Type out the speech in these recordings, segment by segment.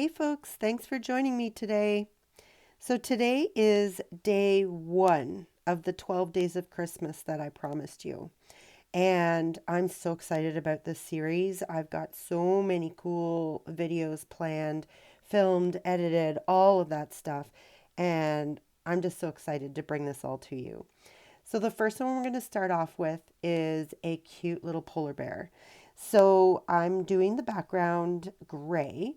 Hey folks, thanks for joining me today. So today is day one of the 12 days of Christmas that I promised you. And I'm so excited about this series. I've got so many cool videos planned, filmed, edited, all of that stuff. And I'm just so excited to bring this all to you. So the first one we're going to start off with is a cute little polar bear. So I'm doing the background gray,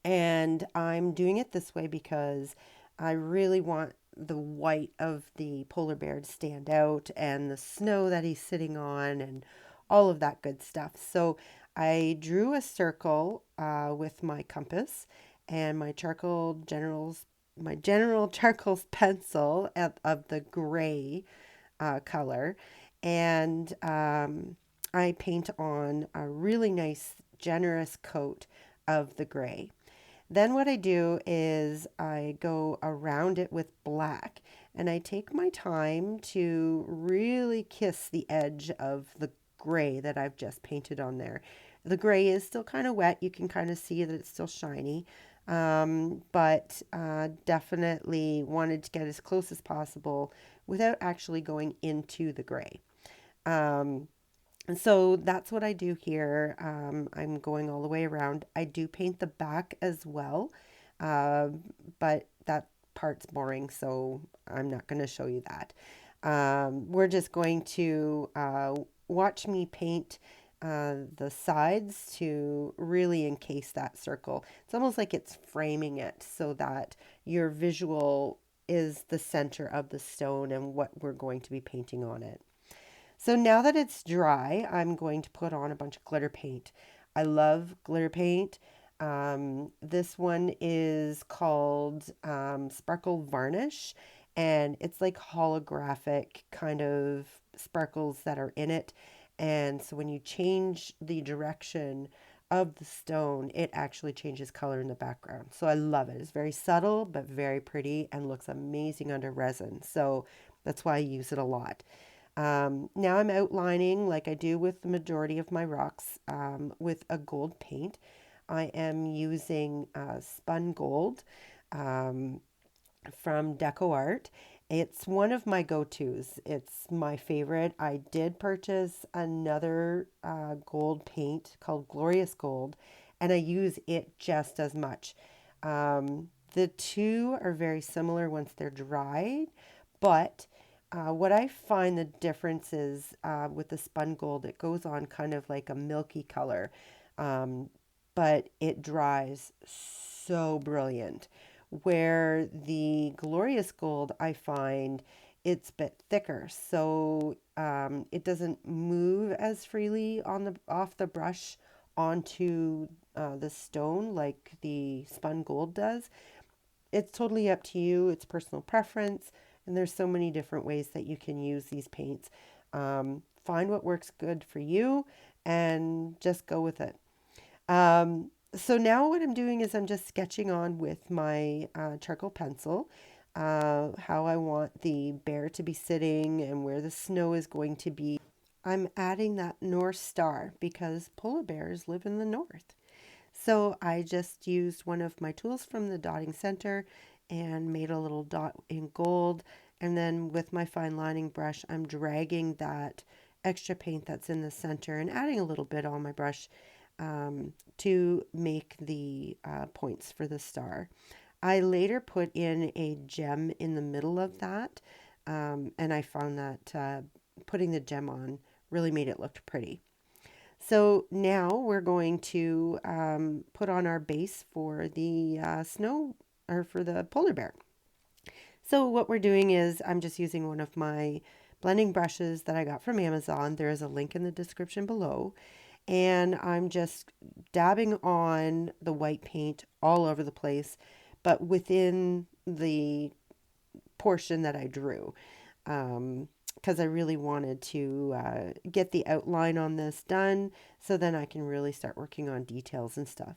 and I'm doing it this way because I really want the white of the polar bear to stand out and the snow that he's sitting on and all of that good stuff. So I drew a circle with my compass and my general charcoal pencil of the gray color, and I paint on a really nice generous coat of the gray. Then what I do is I go around it with black, and I take my time to really kiss the edge of the gray that I've just painted on there. The gray is still kind of wet. You can kind of see that it's still shiny, but definitely wanted to get as close as possible without actually going into the gray. Um, and so that's what I do here. I'm going all the way around. I do paint the back as well, uh, but that part's boring, so I'm not going to show you that. We're just going to watch me paint the sides to really encase that circle. It's almost like it's framing it so that your visual is the center of the stone and what we're going to be painting on it. So now that it's dry, I'm going to put on a bunch of glitter paint. I love glitter paint. This one is called Sparkle Varnish, and it's like holographic kind of sparkles that are in it. And so when you change the direction of the stone, it actually changes color in the background. So I love it. It's very subtle, but very pretty and looks amazing under resin. So that's why I use it a lot. Now I'm outlining like I do with the majority of my rocks with a gold paint. I am using Spun Gold um, from DecoArt. It's one of my go-tos. It's my favorite. I did purchase another gold paint called Glorious Gold, and I use it just as much. The two are very similar once they're dried, but what I find the difference is with the spun gold, it goes on kind of like a milky color, um, but it dries so brilliant. Where the glorious gold, I find it's a bit thicker, so it doesn't move as freely on the off the brush onto the stone like the spun gold does. It's totally up to you. It's personal preference, and there's so many different ways that you can use these paints. Find what works good for you and just go with it. So now what I'm doing is I'm just sketching on with my charcoal pencil how I want the bear to be sitting and where the snow is going to be. I'm adding that North Star because polar bears live in the north. So I just used one of my tools from the dotting center and made a little dot in gold. And then with my fine lining brush, I'm dragging that extra paint that's in the center and adding a little bit on my brush to make the points for the star. I later put in a gem in the middle of that, and I found that putting the gem on really made it look pretty. So now we're going to put on our base for the snow or for the polar bear. So what we're doing is I'm just using one of my blending brushes that I got from Amazon. There is a link in the description below. And I'm just dabbing on the white paint all over the place, but within the portion that I drew. Because I really wanted to get the outline on this done so then I can really start working on details and stuff.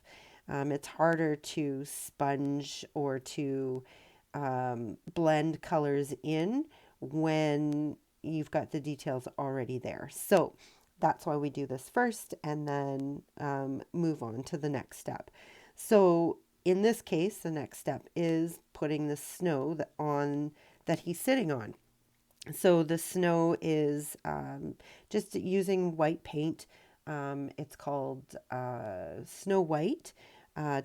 It's harder to sponge or to blend colors in when you've got the details already there. So that's why we do this first and then move on to the next step. So in this case, the next step is putting the snow that he's sitting on. So the snow is just using white paint. It's called Snow White.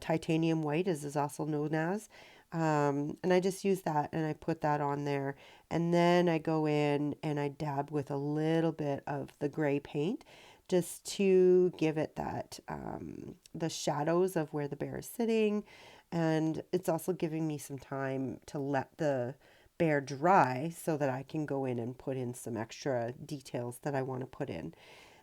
Titanium white is also known as. And I just use that and I put that on there. And then I go in and I dab with a little bit of the gray paint just to give it that, the shadows of where the bear is sitting. And it's also giving me some time to let the bear dry so that I can go in and put in some extra details that I want to put in.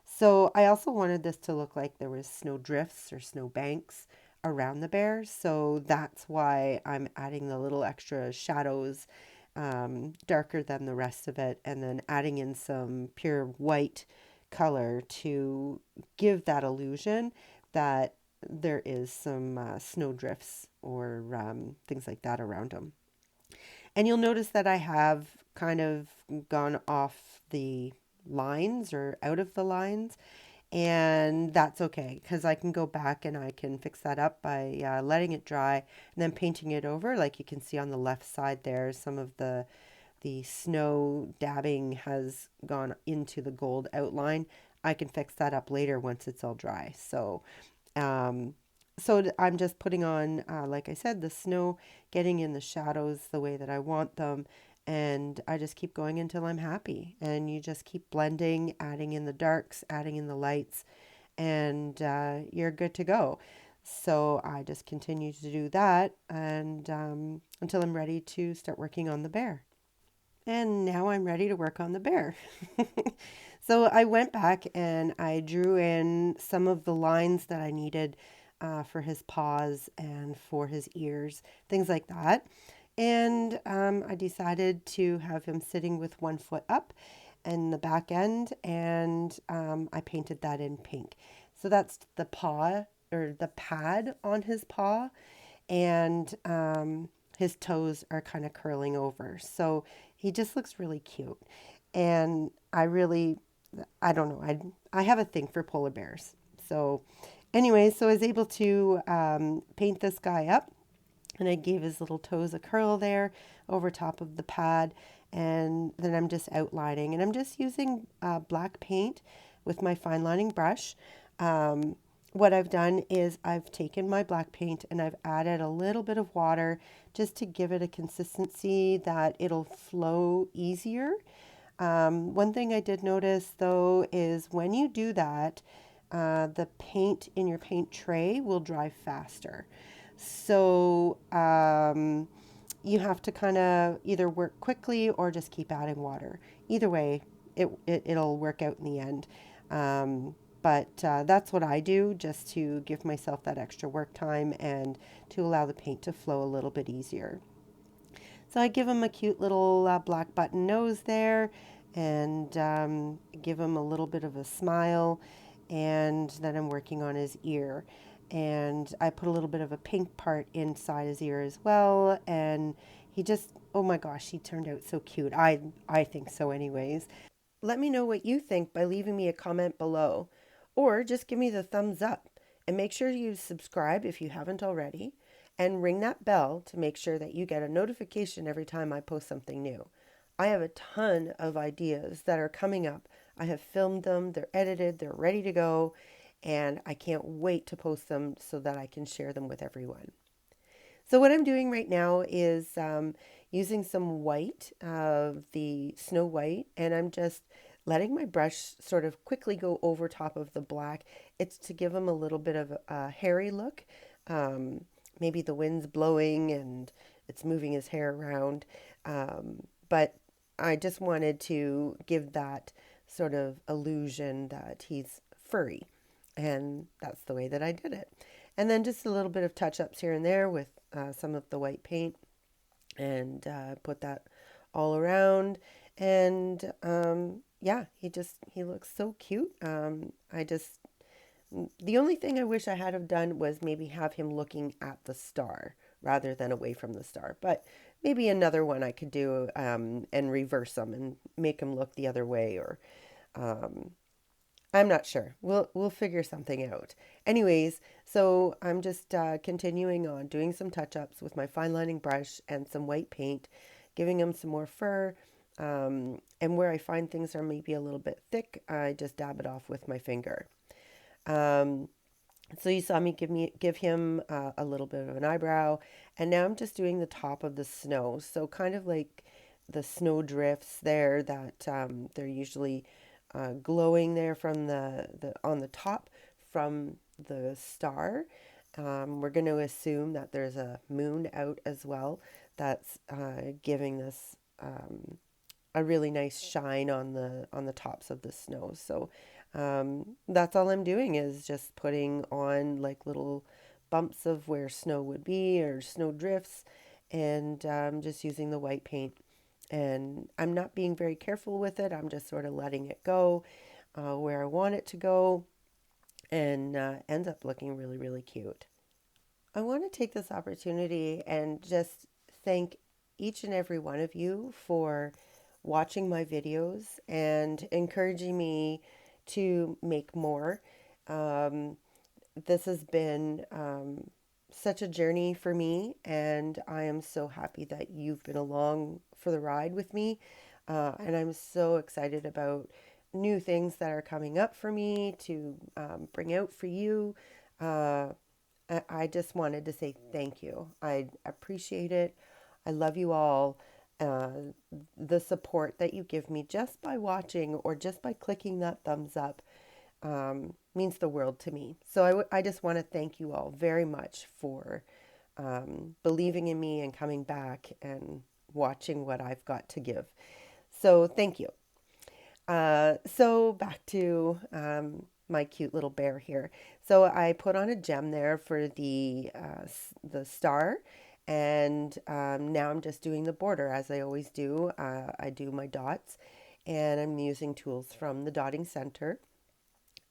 So I also wanted this to look like there was snow drifts or snow banks around the bear. So that's why I'm adding the little extra shadows, darker than the rest of it, and then adding in some pure white color to give that illusion that there is some snow drifts or things like that around them. And you'll notice that I have kind of gone off the lines or out of the lines. And that's okay because I can go back and I can fix that up by letting it dry and then painting it over. Like you can see on the left side there, some of the snow dabbing has gone into the gold outline. I can fix that up later once it's all dry. Um, I'm just putting on, like I said, the snow, getting in the shadows the way that I want them. And I just keep going until I'm happy. And you just keep blending, adding in the darks, adding in the lights, and you're good to go. So I just continue to do that and until I'm ready to start working on the bear. And now I'm ready to work on the bear. So I went back and I drew in some of the lines that I needed for his paws and for his ears, things like that. And I decided to have him sitting with one foot up in the back end, and I painted that in pink. So that's the paw or the pad on his paw, and his toes are kind of curling over. So he just looks really cute. And I don't know, I have a thing for polar bears. So, anyway, so I was able to paint this guy up, and I gave his little toes a curl there over top of the pad. And then I'm just outlining, and I'm just using black paint with my fine lining brush. What I've done is I've taken my black paint and I've added a little bit of water just to give it a consistency that it'll flow easier. One thing I did notice though is when you do that, the paint in your paint tray will dry faster. So you have to kind of either work quickly or just keep adding water. Either way, it'll work out in the end. But that's what I do just to give myself that extra work time and to allow the paint to flow a little bit easier. So I give him a cute little black button nose there and give him a little bit of a smile. And then I'm working on his ear. And I put a little bit of a pink part inside his ear as well. And he just, oh my gosh, he turned out so cute. I think so anyways. Let me know what you think by leaving me a comment below, or just give me the thumbs up. And make sure you subscribe if you haven't already, and ring that bell to make sure that you get a notification every time I post something new. I have a ton of ideas that are coming up. I have filmed them, they're edited, they're ready to go, and I can't wait to post them so that I can share them with everyone. So what I'm doing right now is using some white, the Snow White, and I'm just letting my brush sort of quickly go over top of the black. It's to give him a little bit of a hairy look. Maybe the wind's blowing and it's moving his hair around. But I just wanted to give that sort of illusion that he's furry. And that's the way that I did it. And then just a little bit of touch-ups here and there with some of the white paint, and put that all around. And yeah, he looks so cute. The only thing I wish I had have done was maybe have him looking at the star rather than away from the star. But maybe another one I could do and reverse them and make him look the other way, or I'm not sure. We'll figure something out. Anyways, so I'm just continuing on doing some touch-ups with my fine lining brush and some white paint, giving them some more fur. And where I find things are maybe a little bit thick, I just dab it off with my finger. Um, so you saw me give him a little bit of an eyebrow, and now I'm just doing the top of the snow. So kind of like the snow drifts there that they're usually glowing there from the on the top from the star. We're going to assume that there's a moon out as well that's giving this a really nice shine on the tops of the snow. So that's all I'm doing is just putting on like little bumps of where snow would be or snow drifts, and just using the white paint. And I'm not being very careful with it. I'm just sort of letting it go where I want it to go, and ends up looking really, really cute. I want to take this opportunity and just thank each and every one of you for watching my videos and encouraging me to make more. Um, this has been such a journey for me, and I am so happy that you've been along for the ride with me. And I'm so excited about new things that are coming up for me to bring out for you. Uh, I just wanted to say thank you. I appreciate it. I love you all. Uh, the support that you give me just by watching or just by clicking that thumbs up means the world to me. So I just want to thank you all very much for believing in me and coming back and watching what I've got to give. So thank you. So back to my cute little bear here. So I put on a gem there for the star, and now I'm just doing the border as I always do. I do my dots, and I'm using tools from the Dotting Center,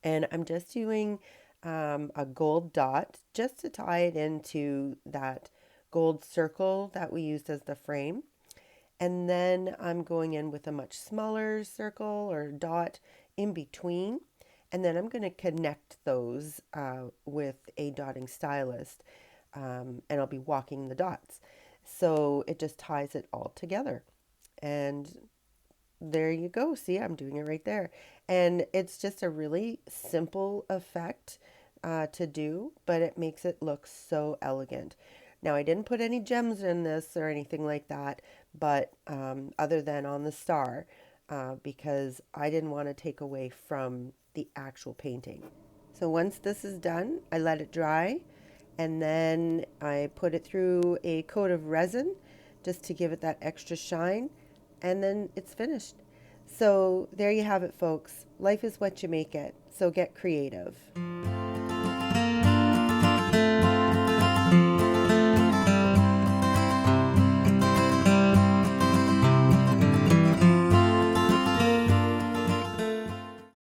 and I'm just doing a gold dot just to tie it into that gold circle that we used as the frame. And then I'm going in with a much smaller circle or dot in between. And then I'm going to connect those with a dotting stylist, and I'll be walking the dots. So it just ties it all together. And there you go. See, I'm doing it right there. And it's just a really simple effect to do, but it makes it look so elegant. Now, I didn't put any gems in this or anything like that, but other than on the star, because I didn't want to take away from the actual painting. So once this is done, I let it dry, and then I put it through a coat of resin just to give it that extra shine, and then it's finished. So there you have it, folks. Life is what you make it, so get creative.